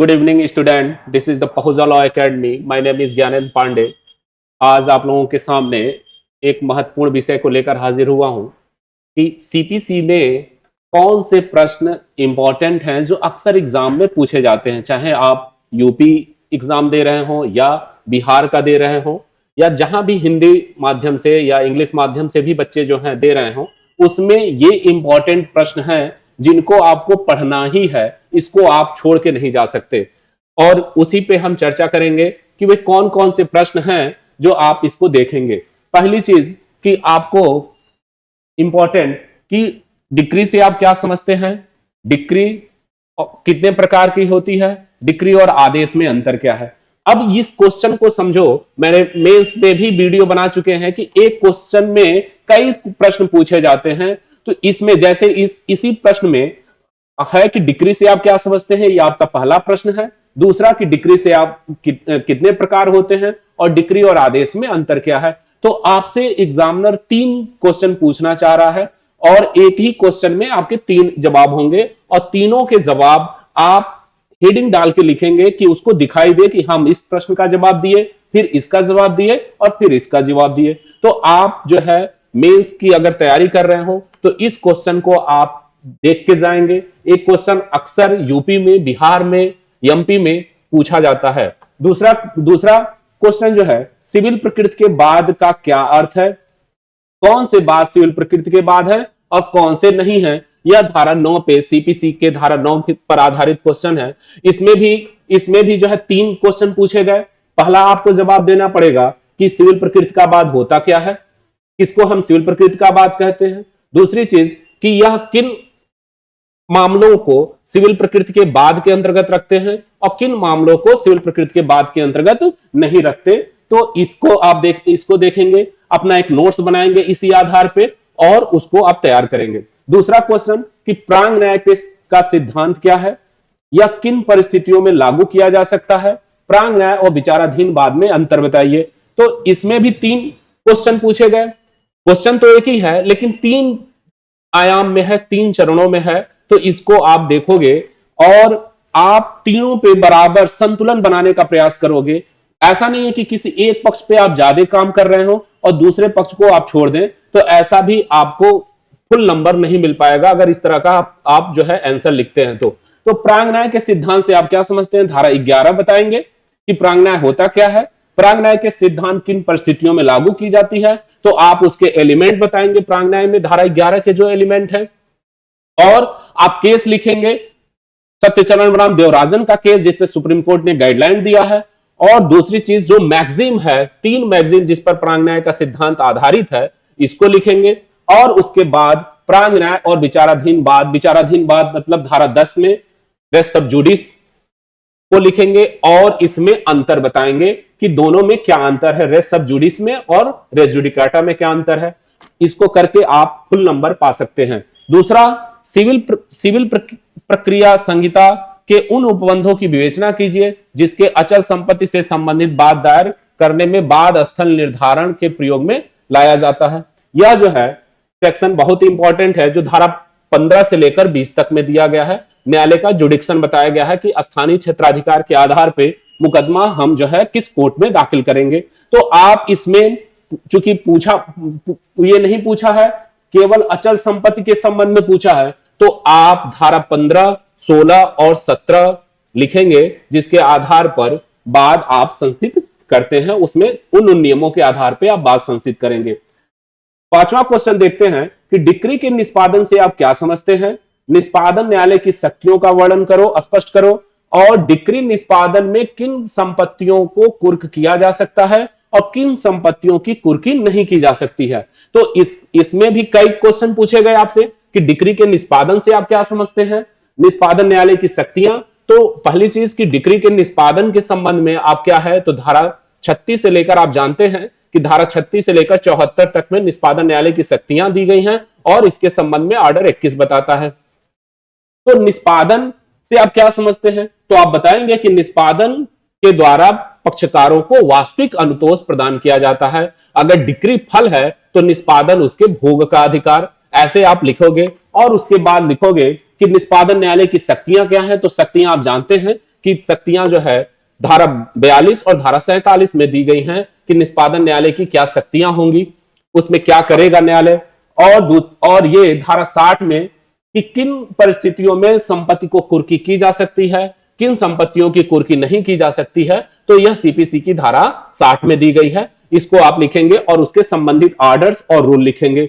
Good evening student, this is the Pahuja law academy. My name is Gyanendra Pandey. आज आप लोगों के सामने एक महत्वपूर्ण विषय को लेकर हाजिर हुआ हूं कि सीपीसी में कौन से प्रश्न इंपॉर्टेंट हैं जो अक्सर एग्जाम में पूछे जाते हैं, चाहे आप यूपी एग्जाम दे रहे हो या बिहार का दे रहे हो या जहां भी हिंदी माध्यम से या इंग्लिश माध्यम से भी बच्चे जो हैं दे रहे हो, उसमें ये इंपॉर्टेंट प्रश्न हैं जिनको आपको पढ़ना ही है, इसको आप छोड़ के नहीं जा सकते। और उसी पे हम चर्चा करेंगे कि वे कौन कौन से प्रश्न हैं जो आप इसको देखेंगे। पहली चीज कि आपको इंपॉर्टेंट कि डिक्री से आप क्या समझते हैं, डिक्री कितने प्रकार की होती है, डिक्री और आदेश में अंतर क्या है। अब इस क्वेश्चन को समझो, मैंने मेंस पे भी वीडियो बना चुके हैं कि एक क्वेश्चन में कई प्रश्न पूछे जाते हैं। तो इसमें जैसे इसी प्रश्न में है कि डिक्री से आप क्या समझते हैं, यह आपका पहला प्रश्न है। दूसरा कि डिक्री से आप कितने प्रकार होते हैं और डिक्री और आदेश में अंतर क्या है। तो आपसे एग्जामिनर 3 क्वेश्चन पूछना चाह रहा है और एक ही क्वेश्चन में आपके 3 जवाब होंगे और तीनों के जवाब आप हेडिंग डाल के लिखेंगे कि उसको दिखाई दे कि हम इस प्रश्न का जवाब दिए, फिर इसका जवाब दिए और फिर इसका जवाब दिए। तो आप जो है मेंस की अगर तैयारी कर रहे हो तो इस क्वेश्चन को आप देख के जाएंगे। एक क्वेश्चन अक्सर यूपी में, बिहार में, एमपी में पूछा जाता है। दूसरा क्वेश्चन जो है, सिविल प्रकृति के बाद का क्या अर्थ है, कौन से बाद सिविल प्रकृति के बाद है और कौन से नहीं है। यह धारा 9 पे, सीपीसी के धारा 9 पर आधारित क्वेश्चन है। इसमें भी जो है 3 क्वेश्चन पूछे गए। पहला आपको जवाब देना पड़ेगा कि सिविल प्रकृति का बाद होता क्या है, किसको हम सिविल प्रकृति का बाद कहते हैं। दूसरी चीज कि यह किन मामलों को सिविल प्रकृति के बाद के अंतर्गत रखते हैं और किन मामलों को सिविल प्रकृति के बाद के अंतर्गत नहीं रखते। तो इसको आप इसको देखेंगे, अपना एक नोट्स बनाएंगे इसी आधार पे और उसको आप तैयार करेंगे। दूसरा क्वेश्चन कि प्रांग न्याय का सिद्धांत क्या है, यह किन परिस्थितियों में लागू किया जा सकता है, प्रांग न्याय और विचाराधीन बाद में अंतर बताइए। तो इसमें भी 3 क्वेश्चन पूछे गए। क्वेश्चन तो एक ही है लेकिन 3 आयाम में है, 3 चरणों में है। तो इसको आप देखोगे और आप तीनों पे बराबर संतुलन बनाने का प्रयास करोगे। ऐसा नहीं है कि किसी एक पक्ष पे आप ज्यादा काम कर रहे हो और दूसरे पक्ष को आप छोड़ दें, तो ऐसा भी आपको फुल नंबर नहीं मिल पाएगा अगर इस तरह का आप जो है आंसर लिखते हैं। तो प्रांग न्याय के सिद्धांत से आप क्या समझते हैं, धारा 11 बताएंगे कि प्रांग न्याय होता क्या है, प्रांग न्याय के सिद्धांत किन परिस्थितियों में लागू की जाती है। तो आप उसके एलिमेंट बताएंगे, प्रांग न्याय में धारा 11 के जो एलिमेंट है। और आप केस लिखेंगे, सत्यचरण बनाम देवराजन का केस जिस पे सुप्रीम कोर्ट ने गाइडलाइन दिया है। और दूसरी चीज जो मैगजीम है, 3 मैगजीम जिस पर प्रांग न्याय का सिद्धांत आधारित है, इसको लिखेंगे। और उसके बाद प्रांग न्याय और विचाराधीन बाद मतलब धारा 10 में रेस सब जुडिस को लिखेंगे और इसमें अंतर बताएंगे कि दोनों में क्या अंतर है, रेस सब जुडिस में और रेस जुडिकाटा में क्या अंतर है। इसको करके आप फुल नंबर पा सकते हैं। दूसरा, सिविल प्रक्रिया संहिता के उन उपबंधों की विवेचना कीजिए जिसके अचल संपत्ति से संबंधित वाद दायर करने में वाद स्थल निर्धारण के प्रयोग में लाया जाता है। यह जो है सेक्शन बहुत इंपॉर्टेंट है, जो धारा 15 से लेकर 20 तक में दिया गया है। न्यायालय का जुडिक्शन बताया गया है कि स्थानीय क्षेत्राधिकार के आधार पे मुकदमा हम जो है किस कोर्ट में दाखिल करेंगे। तो आप इसमें चूंकि ये नहीं पूछा है, केवल अचल संपत्ति के संबंध में पूछा है, तो आप धारा 15, 16 और 17 लिखेंगे जिसके आधार पर बाद आप संस्थित करते हैं। उसमें उन नियमों के आधार पर आप बाद संस्थित करेंगे। 5वां क्वेश्चन देखते हैं कि डिक्री के निष्पादन से आप क्या समझते हैं। निष्पादन न्यायालय की शक्तियों का वर्णन करो, स्पष्ट करो। और डिक्री निष्पादन में किन संपत्तियों को कुर्क किया जा सकता है और किन संपत्तियों की कुर्की नहीं की जा सकती है। तो इसमें भी कई क्वेश्चन पूछे गए आपसे कि डिक्री के निष्पादन से आप क्या समझते हैं, निष्पादन न्यायालय की शक्तियां। तो पहली चीज कि डिक्री के निष्पादन के संबंध में आप क्या है, तो धारा 36 से लेकर आप जानते हैं कि धारा 36 से लेकर 74 तक में निष्पादन न्यायालय की शक्तियां दी गई हैं और इसके संबंध में ऑर्डर 21 बताता है। तो निष्पादन से आप क्या समझते हैं, तो आप बताएंगे कि निष्पादन के द्वारा पक्षकारों को वास्तविक अनुतोष प्रदान किया जाता है। अगर डिक्री फल है तो निष्पादन उसके भोग का अधिकार, ऐसे आप लिखोगे। और उसके बाद लिखोगे कि निष्पादन न्यायालय की शक्तियां क्या हैं, तो शक्तियां आप जानते हैं कि शक्तियां जो है धारा 42 और धारा 47 में दी गई हैं कि निष्पादन न्यायालय की क्या शक्तियां होंगी, उसमें क्या करेगा न्यायालय, और ये धारा 60 में कि किन परिस्थितियों में संपत्ति को कुर्की की जा सकती है, किन संपत्तियों की कुर्की नहीं की जा सकती है, तो यह सीपीसी की धारा 60 में दी गई है। इसको आप लिखेंगे और उसके संबंधित ऑर्डर्स और रूल लिखेंगे।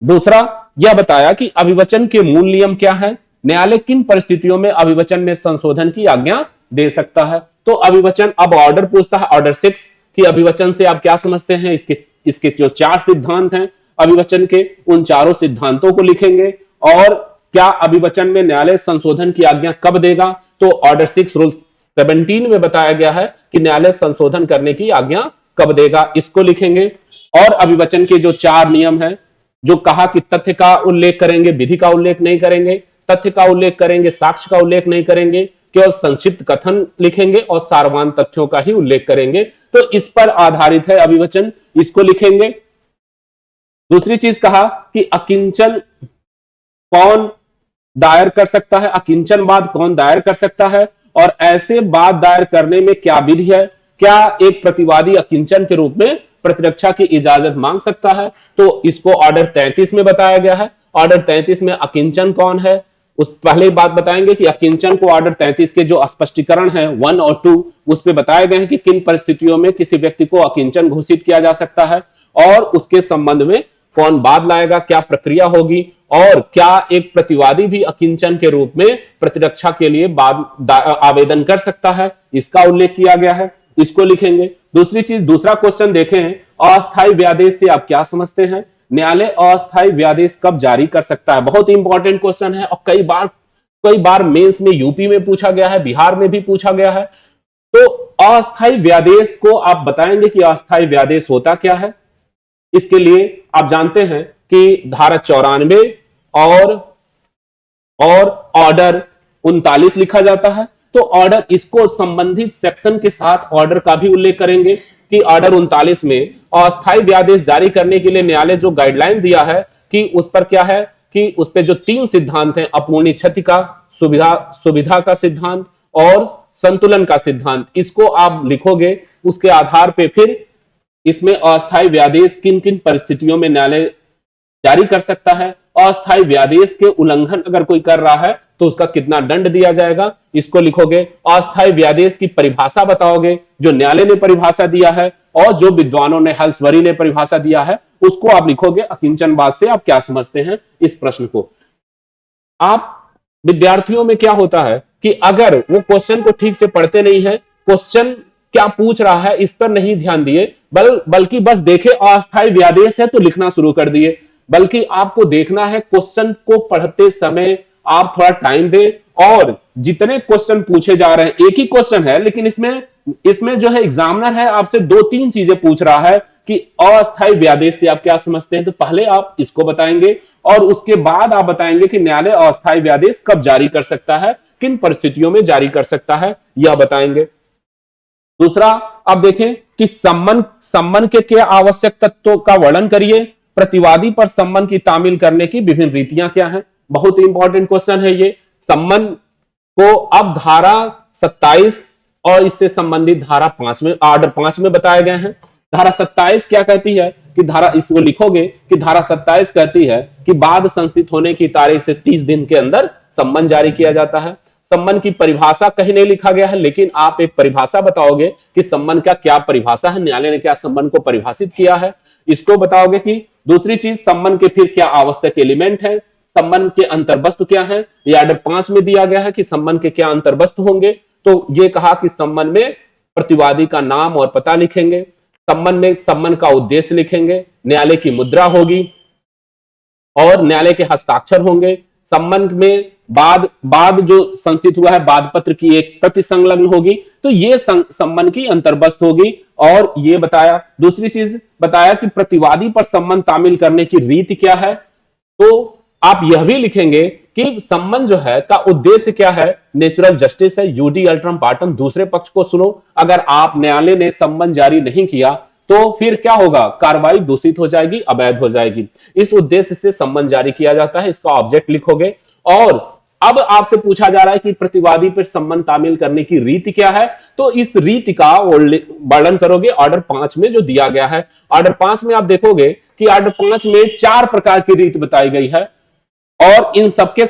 दूसरा यह बताया कि अभिवचन के मूल नियम क्या है, न्यायालय किन परिस्थितियों में अभिवचन में संशोधन की आज्ञा दे सकता है। तो अभिवचन, अब ऑर्डर पूछता है ऑर्डर 6 कि अभिवचन से आप क्या समझते हैं, इसके जो 4 सिद्धांत हैं अभिवचन के, उन चारों सिद्धांतों को लिखेंगे। और क्या अभिवचन में न्यायालय संशोधन की आज्ञा कब देगा, तो ऑर्डर 6 रूल 17 में बताया गया है कि न्यायालय संशोधन करने की आज्ञा कब देगा, इसको लिखेंगे। और अभिवचन के जो 4 नियम हैं, जो कहा कि तथ्य का उल्लेख करेंगे, विधि का उल्लेख नहीं करेंगे, तथ्य का उल्लेख करेंगे, साक्ष्य का उल्लेख नहीं करेंगे, केवल संक्षिप्त कथन लिखेंगे और सारवान तथ्यों का ही उल्लेख करेंगे। तो इस पर आधारित है अभिवचन, इसको लिखेंगे। दूसरी चीज कहा कि अकिंचन कौन दायर कर सकता है, अकिंचन वाद कौन दायर कर सकता है, और ऐसे वाद दायर करने में क्या विधि है, क्या एक प्रतिवादी अकिंचन के रूप में प्रतिरक्षा की इजाजत मांग सकता है, तो इसको ऑर्डर 33 में बताया गया है। ऑर्डर 33 में अकिंचन कौन है, उस पहले बात बताएंगे कि अकिंचन को ऑर्डर 33 के जो स्पष्टीकरण है 1 और 2 उस पे बताए गए हैं कि किन परिस्थितियों में किसी व्यक्ति को अकिंचन घोषित किया जा सकता है, और उसके संबंध में कौन वाद लाएगा, क्या प्रक्रिया होगी, और क्या एक प्रतिवादी भी अकिंचन के रूप में प्रतिरक्षा के लिए आवेदन कर सकता है, इसका उल्लेख किया गया है, इसको लिखेंगे। दूसरी चीज, दूसरा क्वेश्चन देखें, अस्थायी व्यादेश से आप क्या समझते हैं, न्यायालय अस्थायी व्यादेश कब जारी कर सकता है। बहुत इंपॉर्टेंट क्वेश्चन है और कई बार मेंस में यूपी में पूछा गया है, बिहार में भी पूछा गया है। तो अस्थायी व्यादेश को आप बताएंगे कि अस्थायी व्यादेश होता क्या है। इसके लिए आप जानते हैं कि धारा 94 और ऑर्डर 39 लिखा जाता है। तो ऑर्डर, इसको संबंधित सेक्शन के साथ ऑर्डर का भी उल्लेख करेंगे कि ऑर्डर 39 में अस्थायी व्यादेश जारी करने के लिए न्यायालय जो गाइडलाइन दिया है कि उस पर क्या है कि उस पर जो 3 सिद्धांत हैं, अपूर्णी क्षति का, सुविधा का सिद्धांत और संतुलन का सिद्धांत, इसको आप लिखोगे। उसके आधार पे फिर इसमें अस्थायी व्यादेश किन किन परिस्थितियों में न्यायालय जारी कर सकता है, अस्थायी व्यादेश के उल्लंघन अगर कोई कर रहा है तो उसका कितना दंड दिया जाएगा, इसको लिखोगे। अस्थायी व्यादेश की परिभाषा बताओगे, जो न्यायालय ने परिभाषा दिया है और जो विद्वानों ने, हल्सवरी ने परिभाषा दिया है, उसको आप लिखोगे। अकिंचनवाद से आप क्या समझते हैं, इस प्रश्न को। आप विद्यार्थियों में क्या होता है कि अगर वो क्वेश्चन को ठीक से पढ़ते नहीं है, क्वेश्चन क्या पूछ रहा है इस पर नहीं ध्यान दिए, बल्कि बस देखे अस्थायी व्यादेश है तो लिखना शुरू कर दिए। बल्कि आपको देखना है क्वेश्चन को पढ़ते समय आप थोड़ा टाइम दें, और जितने क्वेश्चन पूछे जा रहे हैं, एक ही क्वेश्चन है लेकिन इसमें जो है एग्जामिनर है आपसे 2-3 चीजें पूछ रहा है कि अस्थायी व्यादेश से आप क्या समझते हैं। तो पहले आप इसको बताएंगे और उसके बाद आप बताएंगे कि न्यायालय अस्थायी व्यादेश कब जारी कर सकता है, किन परिस्थितियों में जारी कर सकता है, यह बताएंगे। दूसरा, आप देखें कि सम्मन के क्या आवश्यक तत्वों का वर्णन करिए, प्रतिवादी पर सम्मन की तामील करने की विभिन्न रीतियां क्या हैं। बहुत इंपॉर्टेंट क्वेश्चन है ये। सम्मन को अब धारा 27 और इससे संबंधित धारा 5 में, ऑर्डर 5 में बताए गए हैं। धारा 27 क्या कहती है कि धारा, इसको लिखोगे कि धारा 27 कहती है कि वाद संस्थित होने की तारीख से 30 दिन के अंदर सम्मन जारी किया जाता है। सम्मन की परिभाषा कहीं नहीं लिखा गया है, लेकिन आप एक परिभाषा बताओगे कि सम्मन का क्या परिभाषा है, न्यायालय ने क्या सम्मन को परिभाषित किया है, इसको बताओगे। कि दूसरी चीज, सम्मन के फिर क्या आवश्यक एलिमेंट है, सम्मन के अंतर्वस्तु क्या है, ये ऑर्डर 5 में दिया गया है कि सम्मन के क्या अंतर्वस्तु होंगे। तो ये कहा कि सम्मन में प्रतिवादी का नाम और पता लिखेंगे, सम्मन में सम्मन का उद्देश्य लिखेंगे, न्यायालय की मुद्रा होगी और न्यायालय के हस्ताक्षर होंगे। सम्मन में बाद जो संस्थित हुआ है, बाद पत्र की एक प्रति संलग्न होगी। तो ये सम्मन की अंतर्वस्तु होगी। और ये बताया, दूसरी चीज बताया कि प्रतिवादी पर सम्मन तामील करने की रीति क्या है। तो आप यह भी लिखेंगे कि सम्मन जो है का उद्देश्य क्या है, नेचुरल जस्टिस है, यूडी अल्ट्रम पार्टम, दूसरे पक्ष को सुनो। अगर आप न्यायालय ने सम्मन जारी नहीं किया तो फिर क्या होगा, कार्रवाई दूषित हो जाएगी, अवैध हो जाएगी। इस उद्देश्य से सम्मन जारी किया जाता है, इसका ऑब्जेक्ट लिखोगे। और अब आपसे पूछा जा रहा है कि प्रतिवादी पर संबंध तामील करने की रीति क्या है, तो इस रीति का वर्णन करोगे ऑर्डर 5 में जो दिया गया है। ऑर्डर 5 में आप देखोगे कि ऑर्डर 5 में 4 प्रकार की रीति बताई गई है और इन सबके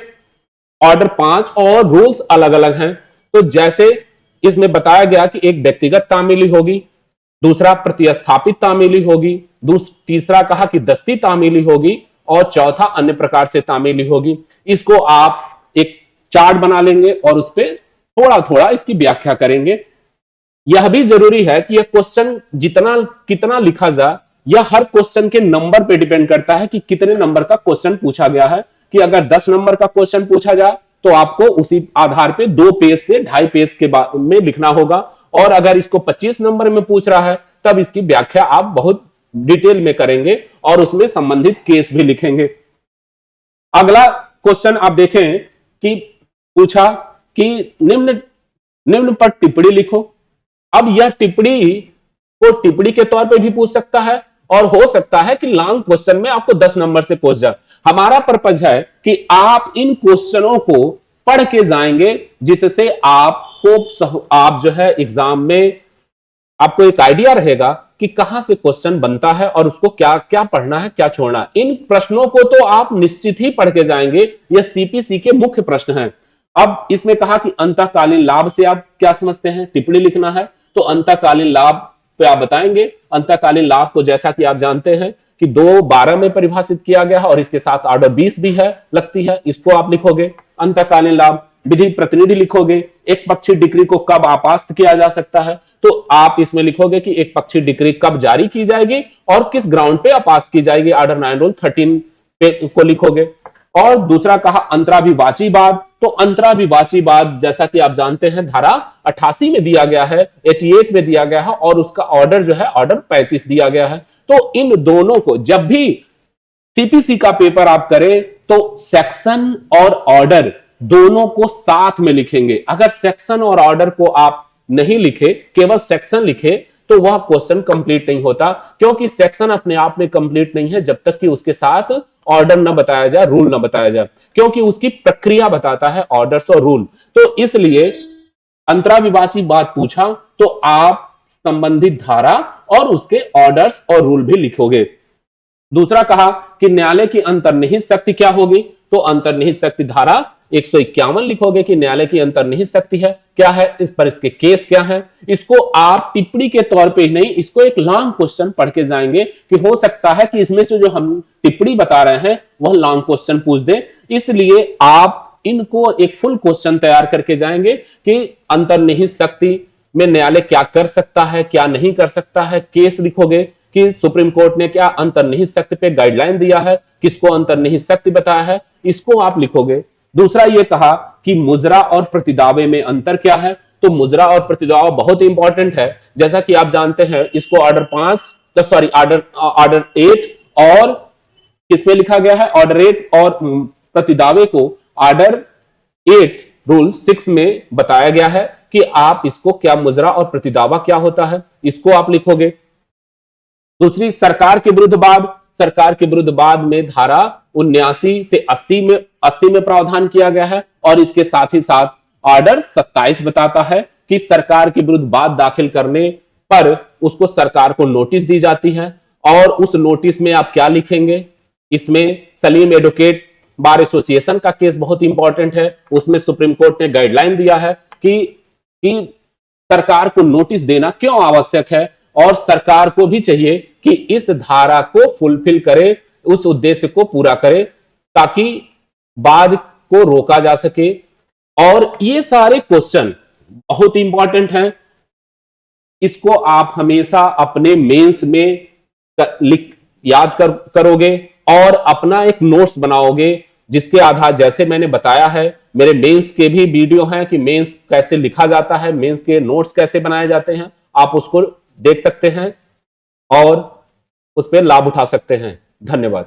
ऑर्डर 5 और रूल्स अलग अलग हैं। तो जैसे इसमें बताया गया कि एक व्यक्तिगत तामीली होगी, दूसरा प्रतिस्थापित तामीली होगी, तीसरा कहा कि दस्ती तामीली होगी और चौथा अन्य प्रकार से तामीली होगी। इसको आप एक चार्ट बना लेंगे और उस पर थोड़ा थोड़ा इसकी व्याख्या करेंगे। यह भी जरूरी है कि यह क्वेश्चन जितना कितना लिखा जाए यह हर क्वेश्चन के नंबर पे डिपेंड करता है कि कितने नंबर का क्वेश्चन पूछा गया है। कि अगर 10 नंबर का क्वेश्चन पूछा जाए तो आपको उसी आधार पे 2 पेज से 2.5 पेज के बाद में लिखना होगा, और अगर इसको 25 नंबर में पूछ रहा है तब इसकी व्याख्या आप बहुत डिटेल में करेंगे और उसमें संबंधित केस भी लिखेंगे। अगला क्वेश्चन आप देखें कि पूछा कि निम्न पर टिप्पणी लिखो। अब यह टिप्पणी को टिप्पणी के तौर पे भी पूछ सकता है और हो सकता है कि लॉन्ग क्वेश्चन में आपको 10 नंबर से पूछ जाए। हमारा पर्पज है कि आप इन क्वेश्चनों को पढ़ के जाएंगे जिससे आप जो है एग्जाम में आपको एक आइडिया रहेगा कि कहां से क्वेश्चन बनता है और उसको क्या क्या पढ़ना है, क्या छोड़ना है। इन प्रश्नों को तो आप निश्चित ही पढ़ के जाएंगे, यह सीपीसी के मुख्य प्रश्न हैं। अब इसमें कहा कि अंतःकालीन लाभ से आप क्या समझते हैं, टिप्पणी लिखना है तो अंतःकालीन लाभ पे आप बताएंगे। अंतःकालीन लाभ को जैसा कि आप जानते हैं कि 2(12) में परिभाषित किया गया है और इसके साथ ऑर्डर 20 भी है लगती है, इसको आप लिखोगे। अंतःकालीन लाभ विधि प्रतिनिधि लिखोगे। एक पक्षी डिक्री को कब आपास्त किया जा सकता है, तो आप इसमें लिखोगे कि एक पक्षी डिक्री कब जारी की जाएगी और किस ग्राउंड पे आपास्त की जाएगी, ऑर्डर 9 रूल 13 पे को लिखोगे। और दूसरा कहा अंतराभिवाची वाद, तो अंतराभिवाची वाद जैसा कि आप जानते हैं धारा 88 में दिया गया है, 88 में दिया गया है और उसका ऑर्डर जो है ऑर्डर 35 दिया गया है। तो इन दोनों को जब भी सीपीसी का पेपर आप करें तो सेक्शन और ऑर्डर दोनों को साथ में लिखेंगे। अगर सेक्शन और ऑर्डर को आप नहीं लिखे, केवल सेक्शन लिखे, तो वह क्वेश्चन कंप्लीट नहीं होता, क्योंकि सेक्शन अपने आप में कंप्लीट नहीं है जब तक कि उसके साथ ऑर्डर न बताया जाए, रूल न बताया जाए, क्योंकि उसकी प्रक्रिया बताता है ऑर्डर्स और रूल। तो इसलिए अंतराविवाची बात पूछा तो आप संबंधित धारा और उसके ऑर्डर्स और रूल भी लिखोगे। दूसरा कहा कि न्यायालय की अंतर्निहित शक्ति क्या होगी, तो अंतर्निहित शक्ति धारा 151 लिखोगे कि न्यायालय की अंतर्निहित शक्ति है क्या है, इस पर इसके केस क्या है। इसको आप टिप्पणी के तौर पे ही नहीं, इसको एक लॉन्ग क्वेश्चन पढ़ के जाएंगे कि हो सकता है कि इसमें से जो हम टिप्पणी बता रहे हैं वह लॉन्ग क्वेश्चन पूछ दे। इसलिए आप इनको एक फुल क्वेश्चन तैयार करके जाएंगे कि अंतर्निहित शक्ति में न्यायालय क्या कर सकता है, क्या नहीं कर सकता है। केस लिखोगे कि सुप्रीम कोर्ट ने क्या अंतर्निहित शक्ति पे गाइडलाइन दिया है, किसको अंतर्निहित शक्ति बताया है, इसको आप लिखोगे। दूसरा ये कहा कि मुजरा और प्रतिदावे में अंतर क्या है, तो मुजरा और प्रतिदावा बहुत इंपॉर्टेंट है। जैसा कि आप जानते हैं इसको ऑर्डर 8 और किसमें लिखा गया है, ऑर्डर 8 और प्रतिदावे को ऑर्डर 8 रूल 6 में बताया गया है कि आप इसको क्या मुजरा और प्रतिदावा क्या होता है, इसको आप लिखोगे। दूसरी सरकार के विरुद्ध वाद, सरकार के विरुद्ध वाद में धारा 79 से 80 में प्रावधान किया गया है और इसके साथ ही साथ ऑर्डर 27 बताता है कि सरकार के विरुद्ध वाद दाखिल करने पर उसको सरकार को नोटिस दी जाती है। और उस नोटिस में आप क्या लिखेंगे, इसमें सलीम एडवोकेट बार एसोसिएशन का केस बहुत इंपॉर्टेंट है। उसमें सुप्रीम कोर्ट ने गाइडलाइन दिया है कि सरकार को नोटिस देना क्यों आवश्यक है और सरकार को भी चाहिए कि इस धारा को फुलफिल करे, उस उद्देश्य को पूरा करे ताकि वाद को रोका जा सके। और ये सारे क्वेश्चन बहुत इंपॉर्टेंट हैं, इसको आप हमेशा अपने मेंस में याद करोगे और अपना एक नोट्स बनाओगे जिसके आधार, जैसे मैंने बताया है मेरे मेंस के भी वीडियो हैं कि मेंस कैसे लिखा जाता है, मेंस के नोट्स कैसे बनाए जाते हैं, आप उसको देख सकते हैं और उस पर लाभ उठा सकते हैं। धन्यवाद।